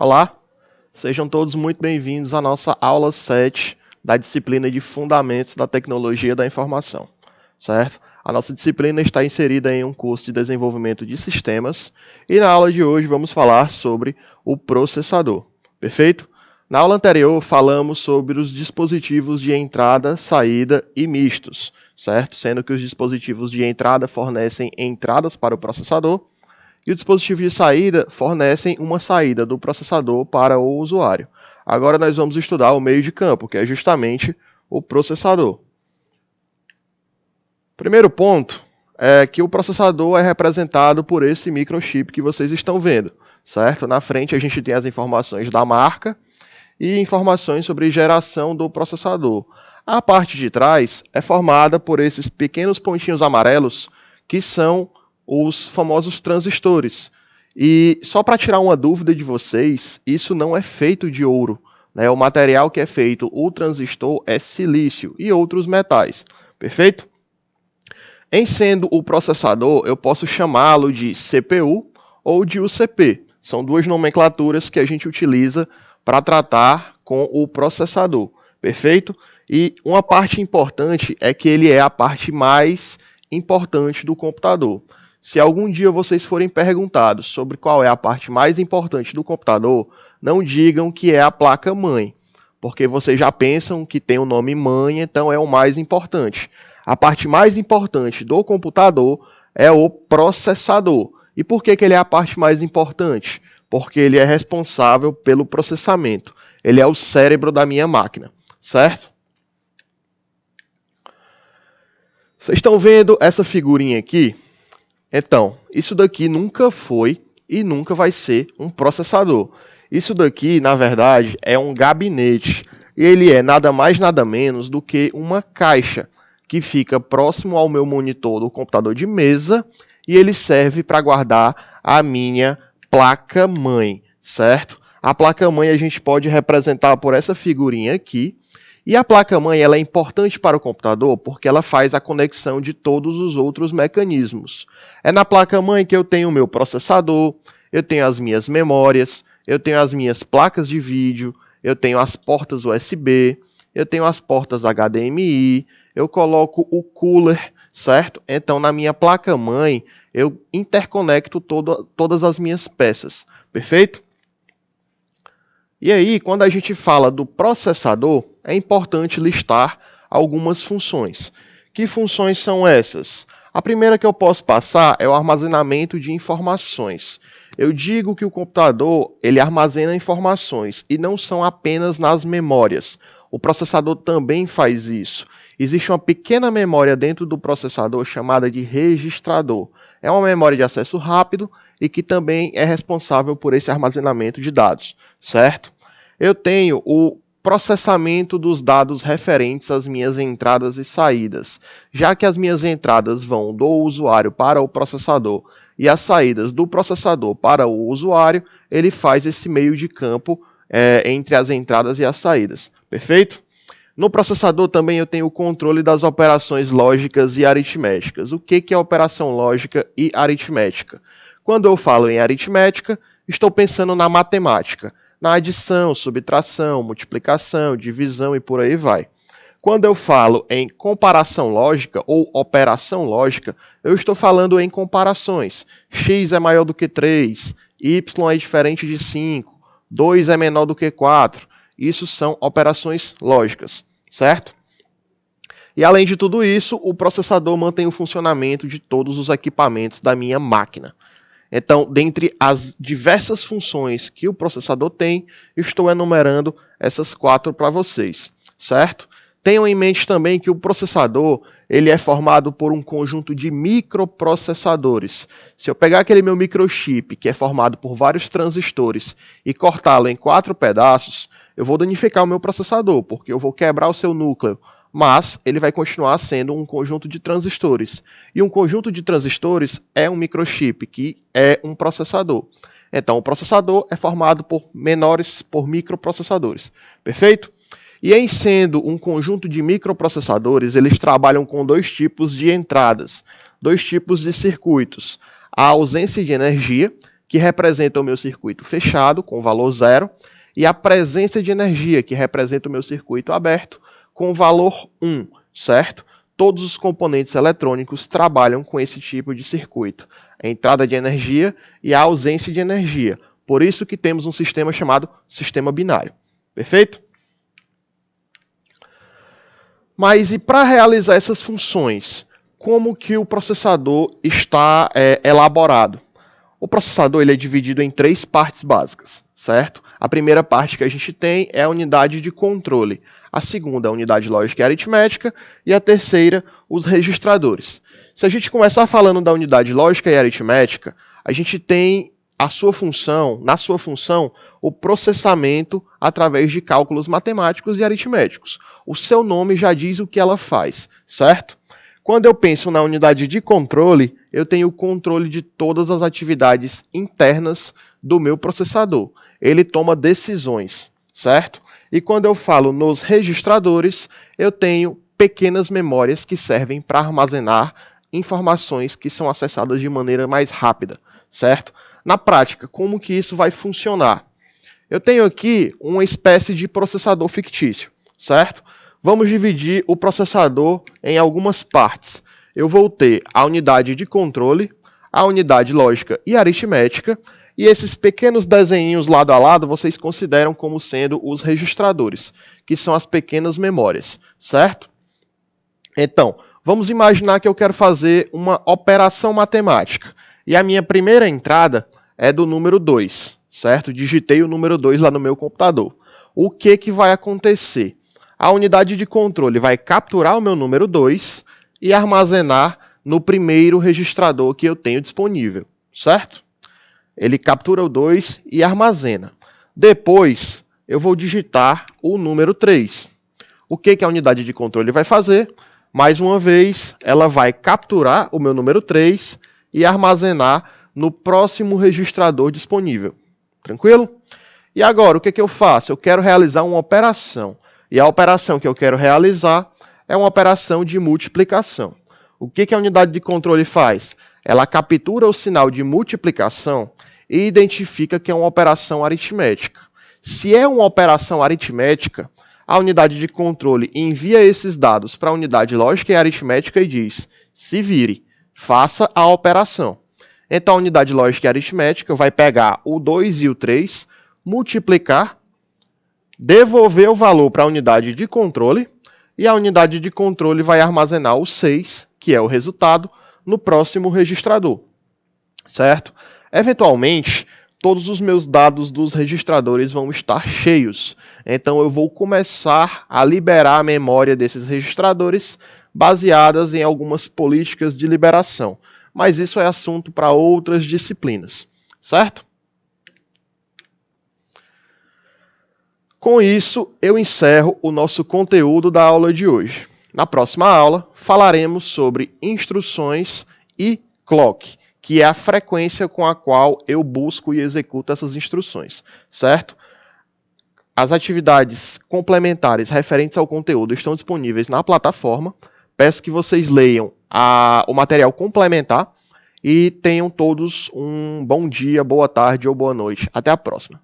Olá, sejam todos muito bem-vindos à nossa aula 7 da disciplina de Fundamentos da Tecnologia da Informação, certo? A nossa disciplina está inserida em um curso de desenvolvimento de sistemas e na aula de hoje vamos falar sobre o processador, perfeito? Na aula anterior falamos sobre os dispositivos de entrada, saída e mistos, certo? Sendo que os dispositivos de entrada fornecem entradas para o processador e o dispositivo de saída fornecem uma saída do processador para o usuário. Agora nós vamos estudar o meio de campo, que é justamente o processador. Primeiro ponto é que o processador é representado por esse microchip que vocês estão vendo, certo? Na frente a gente tem as informações da marca e informações sobre geração do processador. A parte de trás é formada por esses pequenos pontinhos amarelos que são os famosos transistores. E só para tirar uma dúvida de vocês, isso não é feito de ouro, né? O material que é feito, o transistor, é silício e outros metais, perfeito? Em sendo o processador, eu posso chamá-lo de CPU ou de UCP. São duas nomenclaturas que a gente utiliza para tratar com o processador, perfeito? E uma parte importante é que ele é a parte mais importante do computador. Se algum dia vocês forem perguntados sobre qual é a parte mais importante do computador, não digam que é a placa-mãe, porque vocês já pensam que tem o nome mãe, então é o mais importante. A parte mais importante do computador é o processador. E por que ele é a parte mais importante? Porque ele é responsável pelo processamento. Ele é o cérebro da minha máquina, certo? Vocês estão vendo essa figurinha aqui? Então, isso daqui nunca foi e nunca vai ser um processador. Isso daqui, na verdade, é um gabinete. E ele é nada mais nada menos do que uma caixa que fica próximo ao meu monitor do computador de mesa e ele serve para guardar a minha placa-mãe, certo? A placa-mãe a gente pode representar por essa figurinha aqui. E a placa-mãe ela é importante para o computador porque ela faz a conexão de todos os outros mecanismos. É na placa-mãe que eu tenho o meu processador, eu tenho as minhas memórias, eu tenho as minhas placas de vídeo, eu tenho as portas USB, eu tenho as portas HDMI, eu coloco o cooler, certo? Então, na minha placa-mãe, eu interconecto todas as minhas peças, perfeito? E aí, quando a gente fala do processador, é importante listar algumas funções. Que funções são essas? A primeira que eu posso passar é o armazenamento de informações. Eu digo que o computador ele armazena informações e não são apenas nas memórias. O processador também faz isso. Existe uma pequena memória dentro do processador chamada de registrador. É uma memória de acesso rápido e que também é responsável por esse armazenamento de dados, certo? Eu tenho o processamento dos dados referentes às minhas entradas e saídas. Já que as minhas entradas vão do usuário para o processador e as saídas do processador para o usuário, ele faz esse meio de campo entre as entradas e as saídas. Perfeito? No processador também eu tenho o controle das operações lógicas e aritméticas. O que é operação lógica e aritmética? Quando eu falo em aritmética, estou pensando na matemática, na adição, subtração, multiplicação, divisão e por aí vai. Quando eu falo em comparação lógica ou operação lógica, eu estou falando em comparações. X é maior do que 3, Y é diferente de 5, 2 é menor do que 4. Isso são operações lógicas, certo? E além de tudo isso, o processador mantém o funcionamento de todos os equipamentos da minha máquina. Então, dentre as diversas funções que o processador tem, estou enumerando essas 4 para vocês, certo? Tenham em mente também que o processador ele é formado por um conjunto de microprocessadores. Se eu pegar aquele meu microchip, que é formado por vários transistores, e cortá-lo em 4 pedaços, eu vou danificar o meu processador, porque eu vou quebrar o seu núcleo, mas ele vai continuar sendo um conjunto de transistores. E um conjunto de transistores é um microchip, que é um processador. Então, o processador é formado por microprocessadores. Perfeito? E em sendo um conjunto de microprocessadores, eles trabalham com 2 tipos de entradas, 2 tipos de circuitos. A ausência de energia, que representa o meu circuito fechado, com valor 0, e a presença de energia, que representa o meu circuito aberto, com valor 1, certo? Todos os componentes eletrônicos trabalham com esse tipo de circuito, a entrada de energia e a ausência de energia. Por isso que temos um sistema chamado sistema binário. Perfeito? Mas e para realizar essas funções, como que o processador está elaborado? O processador ele é dividido em 3 partes básicas, certo? A primeira parte que a gente tem é a unidade de controle. A segunda, a unidade lógica e aritmética. E a terceira, os registradores. Se a gente começar falando da unidade lógica e aritmética, a gente tem na sua função, o processamento através de cálculos matemáticos e aritméticos. O seu nome já diz o que ela faz, certo? Quando eu penso na unidade de controle, eu tenho o controle de todas as atividades internas do meu processador. Ele toma decisões, certo? E quando eu falo nos registradores, eu tenho pequenas memórias que servem para armazenar informações que são acessadas de maneira mais rápida, certo? Na prática, como que isso vai funcionar? Eu tenho aqui uma espécie de processador fictício, certo? Vamos dividir o processador em algumas partes. Eu vou ter a unidade de controle, a unidade lógica e aritmética, e esses pequenos desenhinhos lado a lado vocês consideram como sendo os registradores, que são as pequenas memórias, certo? Então, vamos imaginar que eu quero fazer uma operação matemática, e a minha primeira entrada é do número 2, certo? Digitei o número 2 lá no meu computador. O que vai acontecer? A unidade de controle vai capturar o meu número 2 e armazenar no primeiro registrador que eu tenho disponível, certo? Ele captura o 2 e armazena. Depois, eu vou digitar o número 3. O que a unidade de controle vai fazer? Mais uma vez, ela vai capturar o meu número 3 e armazenar no próximo registrador disponível. Tranquilo? E agora, o que eu faço? Eu quero realizar uma operação. E a operação que eu quero realizar é uma operação de multiplicação. O que a unidade de controle faz? Ela captura o sinal de multiplicação e identifica que é uma operação aritmética. Se é uma operação aritmética, a unidade de controle envia esses dados para a unidade lógica e aritmética e diz: se vire, faça a operação. Então a unidade lógica e aritmética vai pegar o 2 e o 3, multiplicar, devolver o valor para a unidade de controle, e a unidade de controle vai armazenar o 6, que é o resultado, no próximo registrador, certo? Eventualmente, todos os meus dados dos registradores vão estar cheios, então eu vou começar a liberar a memória desses registradores baseadas em algumas políticas de liberação, mas isso é assunto para outras disciplinas, certo? Com isso, eu encerro o nosso conteúdo da aula de hoje. Na próxima aula, falaremos sobre instruções e clock, que é a frequência com a qual eu busco e executo essas instruções, certo? As atividades complementares referentes ao conteúdo estão disponíveis na plataforma. Peço que vocês leiam o material complementar e tenham todos um bom dia, boa tarde ou boa noite. Até a próxima.